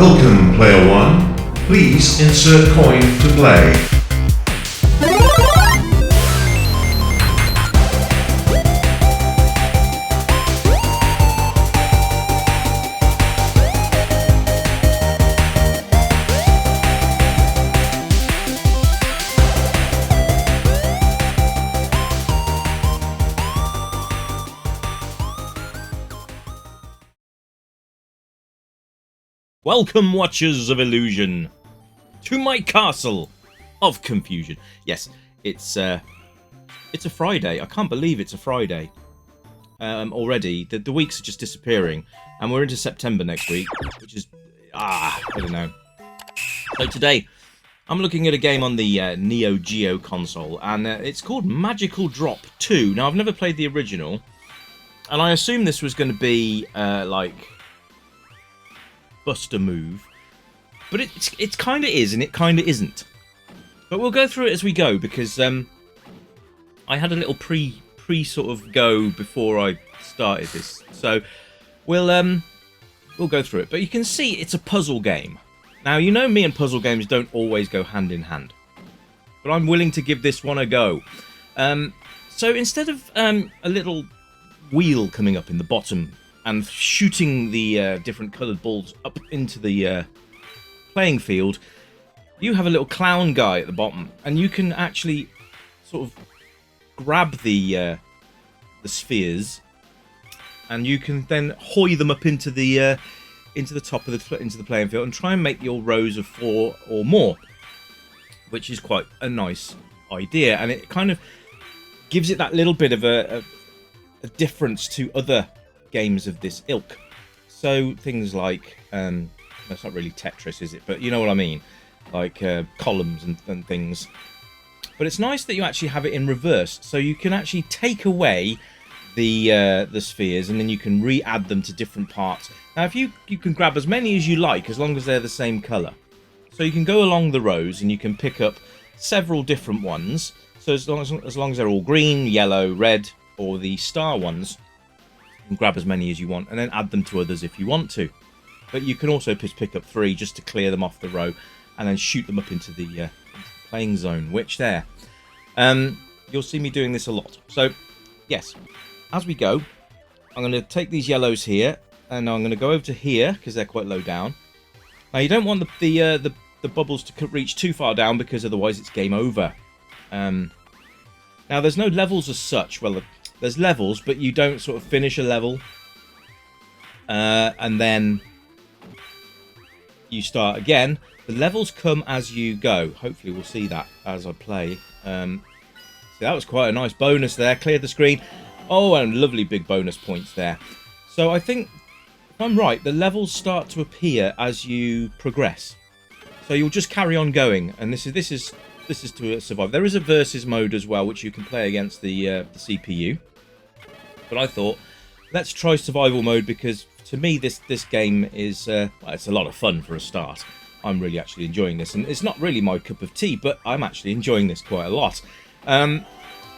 Welcome, Player 1. Please insert coin to play. Welcome, Watchers of Illusion, to my castle of confusion. Yes, it's a Friday. I can't believe it's a Friday already. The weeks are just disappearing, and we're into September next week, which is I don't know. So today, I'm looking at a game on the Neo-Geo console, and it's called Magical Drop 2. Now, I've never played the original, and I assume this was going to be like Buster move, but it kind of is and it kind of isn't. But we'll go through it as we go, because I had a little pre sort of go before I started this, so we'll go through it. But you can see it's a puzzle game. Now, you know me and puzzle games don't always go hand in hand, but I'm willing to give this one a go. So instead of a little wheel coming up in the bottom and shooting the different coloured balls up into the playing field, you have a little clown guy at the bottom, and you can actually sort of grab the spheres, and you can then hoy them up into the top of the playing field and try and make your rows of 4 or more, which is quite a nice idea, and it kind of gives it that little bit of a difference to other games of this ilk. So things like that's not really Tetris, is it? But you know what I mean, like columns and things. But it's nice that you actually have it in reverse, so you can actually take away the spheres, and then you can re-add them to different parts. Now, if you can grab as many as you like, as long as they're the same colour. So you can go along the rows and you can pick up several different ones. So as long as they're all green, yellow, red, or the star ones, and grab as many as you want, and then add them to others if you want to. But you can also just pick up 3 just to clear them off the row, and then shoot them up into the playing zone, which there. You'll see me doing this a lot. So, yes, as we go, I'm going to take these yellows here, and I'm going to go over to here, because they're quite low down. Now, you don't want the bubbles to reach too far down, because otherwise it's game over. Now, there's no levels as such. Well, there's levels, but you don't sort of finish a level and then you start again. The levels come as you go. Hopefully we'll see that as I play. So that was quite a nice bonus there. Cleared the screen. Oh, and lovely big bonus points there. So I think, if I'm right, the levels start to appear as you progress. So you'll just carry on going, and this is to survive. There is a versus mode as well, which you can play against the CPU. But I thought, let's try survival mode, because to me this game is well, it's a lot of fun for a start. I'm really actually enjoying this, and it's not really my cup of tea, but I'm actually enjoying this quite a lot.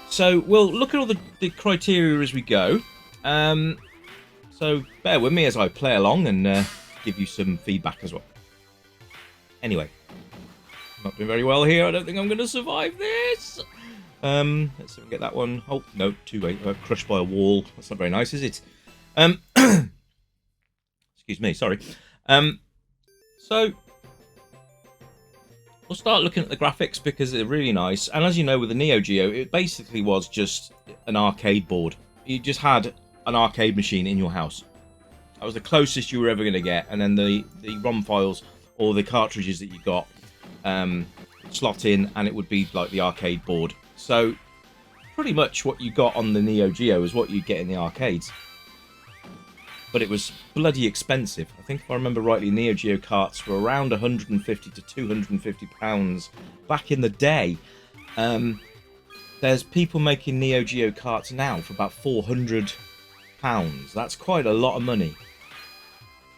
So we'll look at all the criteria as we go. So bear with me as I play along and give you some feedback as well. Anyway, not doing very well here. I don't think I'm going to survive this. Let's see if we get that one. Oh, no, too late. Crushed by a wall. That's not very nice, is it? Excuse me, sorry. So, we'll start looking at the graphics, because they're really nice. And as you know, with the Neo-Geo, it basically was just an arcade board. You just had an arcade machine in your house. That was the closest you were ever going to get. And then the ROM files, or the cartridges that you got, slot in, and it would be like the arcade board. So pretty much what you got on the Neo-Geo is what you get in the arcades. But it was bloody expensive. I think if I remember rightly, Neo-Geo carts were around 150 to 250 pounds back in the day. There's people making Neo-Geo carts now for about 400 pounds. That's quite a lot of money.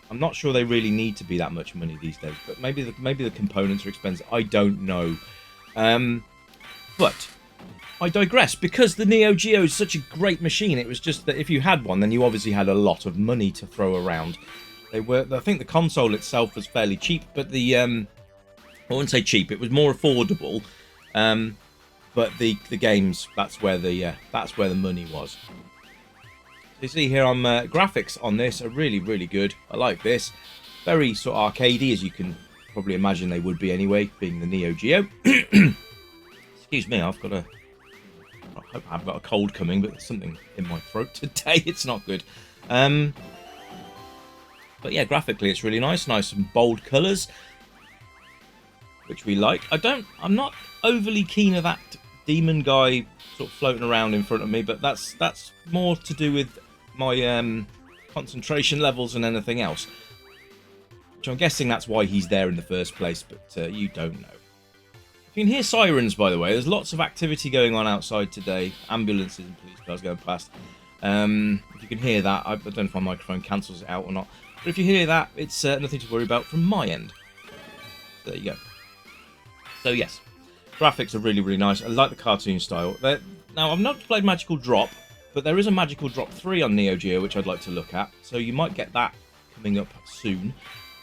I'm not sure they really need to be that much money these days, but maybe the components are expensive. I don't know. But I digress, because the Neo-Geo is such a great machine. It was just that if you had one, then you obviously had a lot of money to throw around. I think the console itself was fairly cheap, but I wouldn't say cheap. It was more affordable. But the games, that's where the money was. So you see here, graphics on this are really, really good. I like this. Very sort of arcadey, as you can probably imagine they would be anyway, being the Neo-Geo. Excuse me, I hope I've got a cold coming, but there's something in my throat today. It's not good. But yeah, graphically it's really nice and bold colours, which we like. I'm not overly keen of that demon guy sort of floating around in front of me, but that's more to do with my concentration levels than anything else. Which I'm guessing that's why he's there in the first place, but you don't know. You can hear sirens, by the way. There's lots of activity going on outside today. Ambulances and police cars going past. If you can hear that, I don't know if my microphone cancels it out or not. But if you hear that, it's nothing to worry about from my end. There you go. So yes, graphics are really, really nice. I like the cartoon style. Now, I've not played Magical Drop, but there is a Magical Drop 3 on Neo-Geo, which I'd like to look at. So you might get that coming up soon.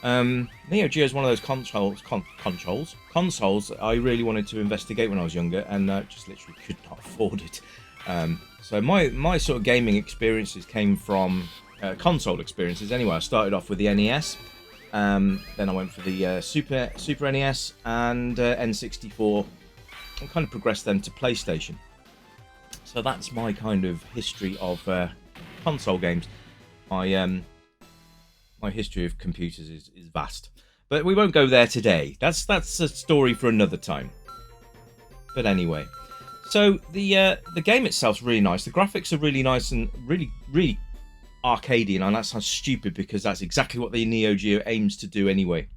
Neo-Geo is one of those consoles that I really wanted to investigate when I was younger, and just literally could not afford it. So my sort of gaming experiences came from console experiences. Anyway, I started off with the NES, then I went for the Super NES and N64, and kind of progressed then to PlayStation. So that's my kind of history of console games. My history of computers is vast, but we won't go there today. That's a story for another time. But anyway, so the game itself's really nice. The graphics are really nice and really, really arcadey, and that sounds stupid because that's exactly what the Neo-Geo aims to do anyway.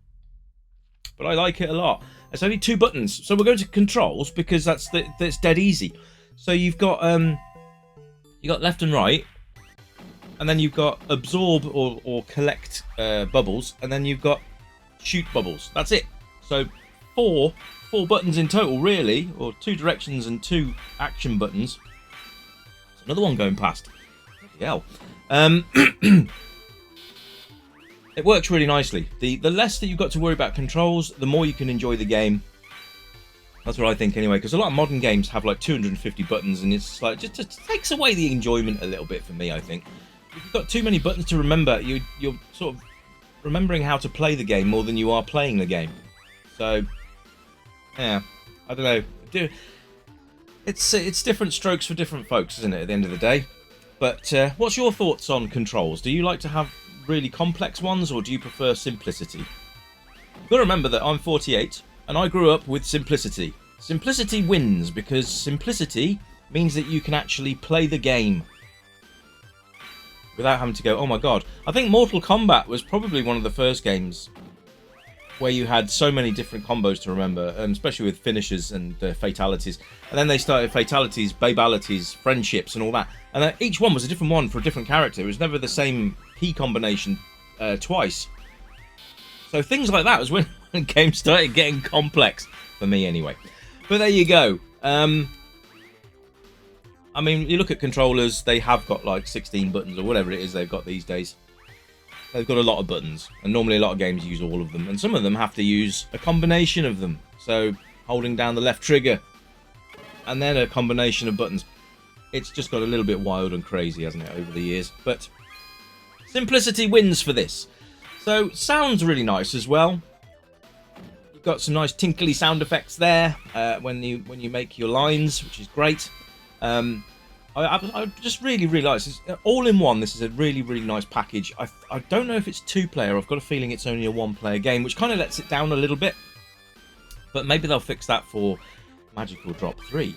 But I like it a lot. It's only 2 buttons, so we're going to controls because that's dead easy. So you've got left and right. And then you've got absorb or collect bubbles, and then you've got shoot bubbles. That's it. So four buttons in total, really, or 2 directions and 2 action buttons. There's another one going past. Bloody hell. It works really nicely. The less that you've got to worry about controls, the more you can enjoy the game. That's what I think anyway, because a lot of modern games have like 250 buttons, and it's like just takes away the enjoyment a little bit for me, I think. If you've got too many buttons to remember, you're sort of remembering how to play the game more than you are playing the game. So, yeah, I don't know. It's different strokes for different folks, isn't it, at the end of the day? But what's your thoughts on controls? Do you like to have really complex ones, or do you prefer simplicity? You've got to remember that I'm 48, and I grew up with simplicity. Simplicity wins, because simplicity means that you can actually play the game without having to go, oh my god. I think Mortal Kombat was probably one of the first games where you had so many different combos to remember, and especially with finishes and fatalities. And then they started fatalities, babalities, friendships and all that. And each one was a different one for a different character. It was never the same key combination twice. So things like that was when games started getting complex, for me anyway. But there you go. I mean, you look at controllers, they have got like 16 buttons or whatever it is they've got these days. They've got a lot of buttons, and normally a lot of games use all of them, and some of them have to use a combination of them. So holding down the left trigger and then a combination of buttons. It's just got a little bit wild and crazy, hasn't it, over the years? But simplicity wins for this. So sounds really nice as well. You've got some nice tinkly sound effects there when you make your lines, which is great. I just really like this. All in one, this is a really, really nice package. I don't know if it's 2-player. I've got a feeling it's only a 1-player game, which kind of lets it down a little bit. But maybe they'll fix that for Magical Drop 3.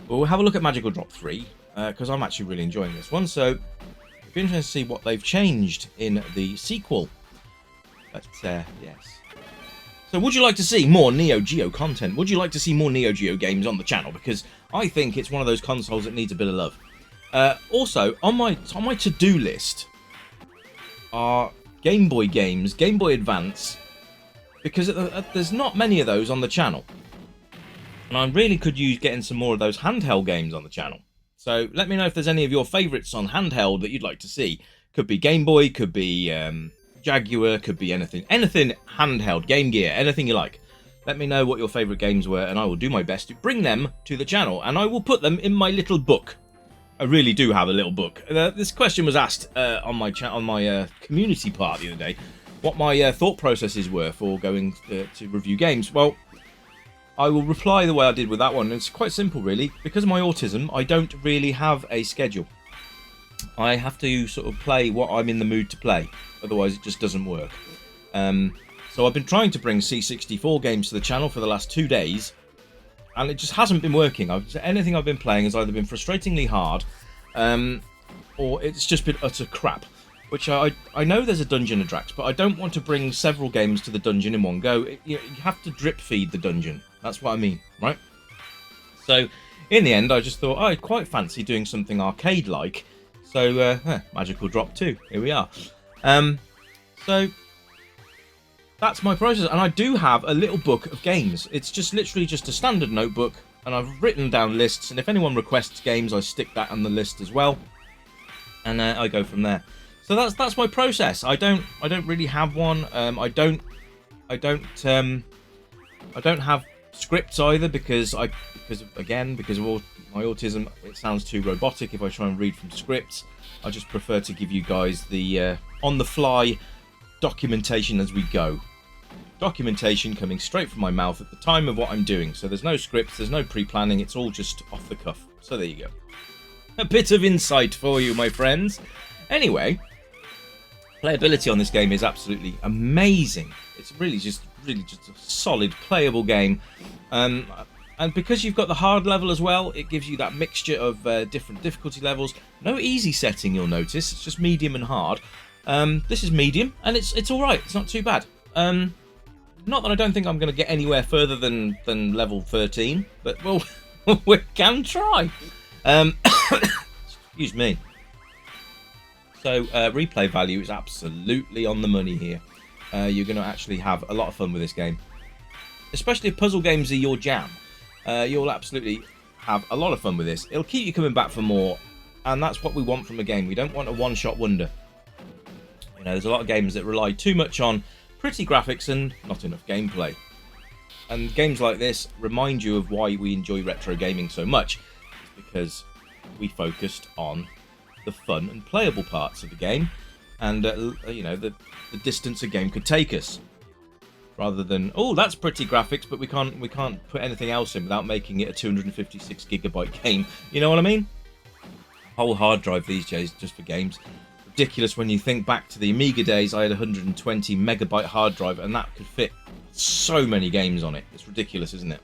Well, we'll have a look at Magical Drop 3, because I'm actually really enjoying this one. So it'll be interesting to see what they've changed in the sequel. But, yes. So would you like to see more Neo-Geo content? Would you like to see more Neo-Geo games on the channel? Because I think it's one of those consoles that needs a bit of love. Also, on my to-do list are Game Boy games, Game Boy Advance, because there's not many of those on the channel. And I really could use getting some more of those handheld games on the channel. So let me know if there's any of your favourites on handheld that you'd like to see. Could be Game Boy, could be Jaguar, could be anything. Anything handheld, Game Gear, anything you like. Let me know what your favourite games were, and I will do my best to bring them to the channel, and I will put them in my little book. I really do have a little book. This question was asked on my community part the other day, what my thought processes were for going to review games. Well, I will reply the way I did with that one. It's quite simple, really. Because of my autism, I don't really have a schedule. I have to sort of play what I'm in the mood to play. Otherwise, it just doesn't work. So I've been trying to bring C64 games to the channel for the last 2 days, and it just hasn't been working. Anything I've been playing has either been frustratingly hard, or it's just been utter crap. Which I know there's a dungeon at Drax, but I don't want to bring several games to the dungeon in one go. You have to drip feed the dungeon. That's what I mean, right? So in the end, I just thought I'd quite fancy doing something arcade-like. So Magical Drop 2, here we are. So that's my process, and I do have a little book of games. It's just literally just a standard notebook, and I've written down lists, and if anyone requests games, I stick that on the list as well, and I go from there. So that's my process. I don't really have one. I don't have scripts either because of all my autism. It sounds too robotic if I try and read from scripts. I just prefer to give you guys the on the fly documentation as we go. Documentation coming straight from my mouth at the time of what I'm doing. So there's no scripts, there's no pre-planning, it's all just off the cuff. So there you go. A bit of insight for you, my friends. Anyway, playability on this game is absolutely amazing. It's really just a solid playable game. And because you've got the hard level as well, it gives you that mixture of different difficulty levels. No easy setting, you'll notice. It's just medium and hard. This is medium, and it's all right. It's not too bad. Not that I don't think I'm going to get anywhere further than level 13, but well, we can try. Excuse me. So replay value is absolutely on the money here. You're going to actually have a lot of fun with this game, especially if puzzle games are your jam. You'll absolutely have a lot of fun with this. It'll keep you coming back for more, and that's what we want from a game. We don't want a one-shot wonder. You know, there's a lot of games that rely too much on pretty graphics and not enough gameplay. And games like this remind you of why we enjoy retro gaming so much. It's because we focused on the fun and playable parts of the game, and you know, the distance a game could take us, rather than, oh, that's pretty graphics, but we can't put anything else in without making it a 256 gigabyte game. You know what I mean? Whole hard drive these days just for games. Ridiculous when you think back to the Amiga days. I had a 120 megabyte hard drive, and that could fit so many games on it. It's ridiculous, isn't it?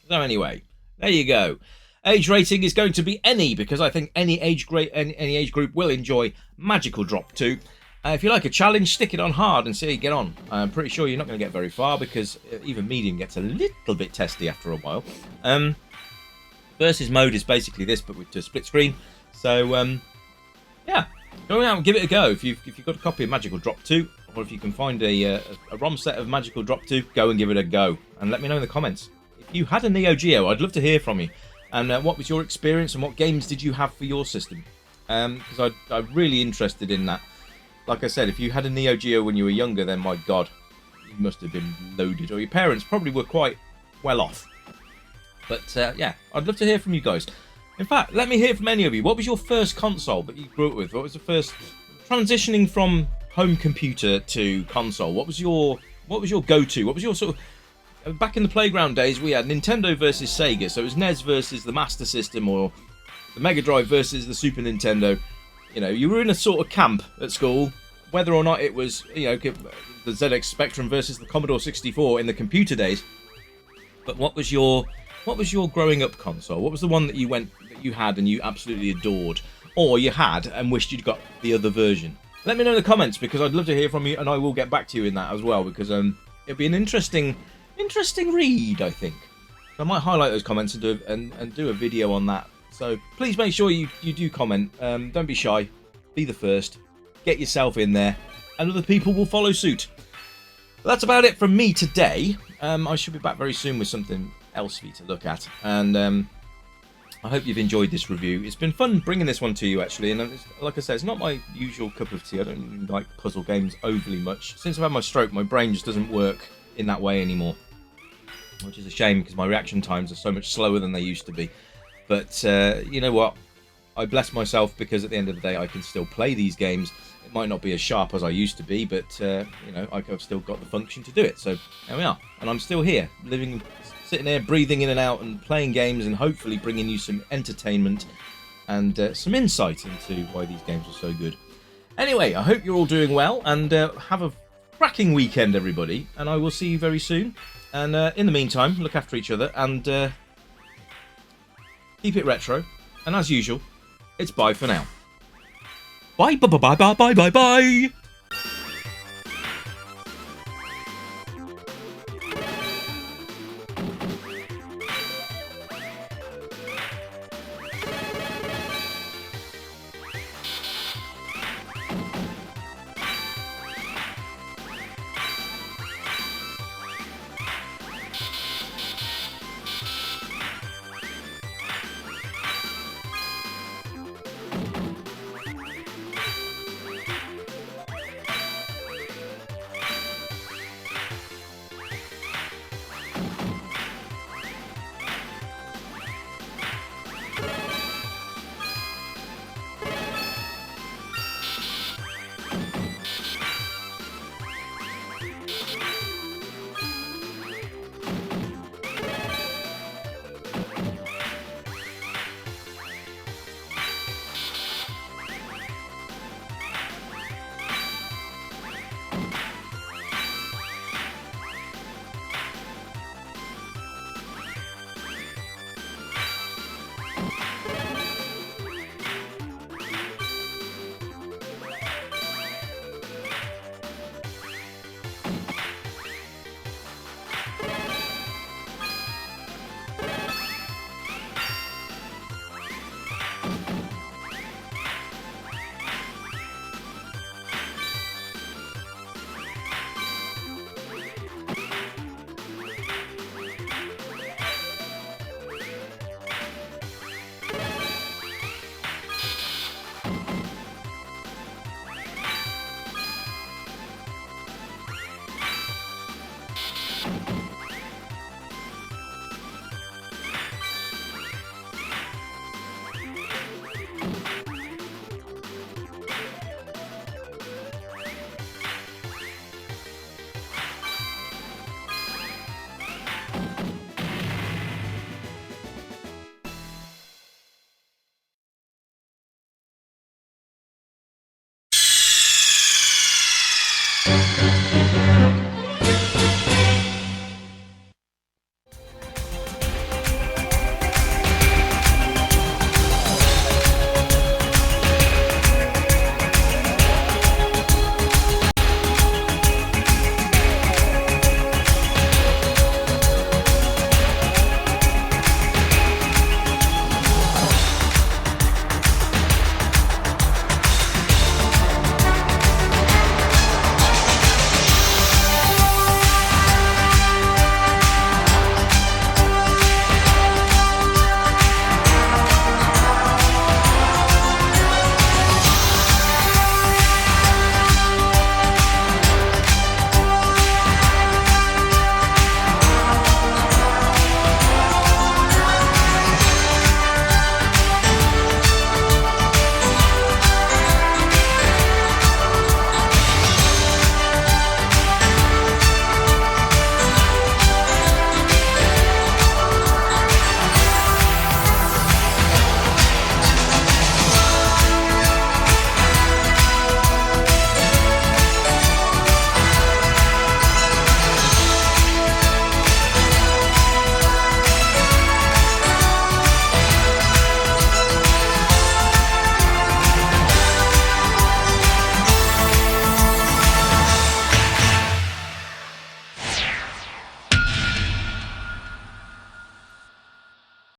So anyway, there you go. Age rating is going to be any, because I think any age group will enjoy Magical Drop 2. If you like a challenge, stick it on hard and see how you get on. I'm pretty sure you're not going to get very far, because even medium gets a little bit testy after a while. Versus mode is basically this, but with a split screen. So yeah, go out and give it a go. If you've got a copy of Magical Drop 2, or if you can find a ROM set of Magical Drop 2, go and give it a go. And let me know in the comments. If you had a Neo-Geo, I'd love to hear from you. And what was your experience, and what games did you have for your system? Because I'm really interested in that. Like I said, if you had a Neo-Geo when you were younger, then my God, you must have been loaded. Or your parents probably were quite well off. But yeah, I'd love to hear from you guys. In fact, let me hear from any of you. What was your first console that you grew up with? What was the first transitioning from home computer to console? What was your go-to? What was your sort of... Back in the playground days, we had Nintendo versus Sega. So it was NES versus the Master System, or the Mega Drive versus the Super Nintendo. You know, you were in a sort of camp at school, whether or not it was, you know, the ZX Spectrum versus the Commodore 64 in the computer days. But what was your growing up console? What was the one that you had and you absolutely adored, or you had and wished you'd got the other version? Let me know in the comments, because I'd love to hear from you, and I will get back to you in that as well, because it'll be an interesting read, I think. So I might highlight those comments and do a video on that. So please make sure you do comment. Don't be shy. Be the first. Get yourself in there, and other people will follow suit. But that's about it from me today. I should be back very soon with something else for you to look at. And I hope you've enjoyed this review. It's been fun bringing this one to you, actually. And like I said, it's not my usual cup of tea. I don't like puzzle games overly much. Since I've had my stroke, my brain just doesn't work in that way anymore. Which is a shame, because my reaction times are so much slower than they used to be. But you know what? I bless myself, because at the end of the day, I can still play these games. It might not be as sharp as I used to be, but you know, I've still got the function to do it. So there we are. And I'm still here, sitting there, breathing in and out and playing games, and hopefully bringing you some entertainment and some insight into why these games are so good. Anyway, I hope you're all doing well, and have a cracking weekend, everybody. And I will see you very soon. And in the meantime, look after each other and keep it retro. And as usual, it's bye for now. Bye, bye, bye, bye, bye, bye, bye.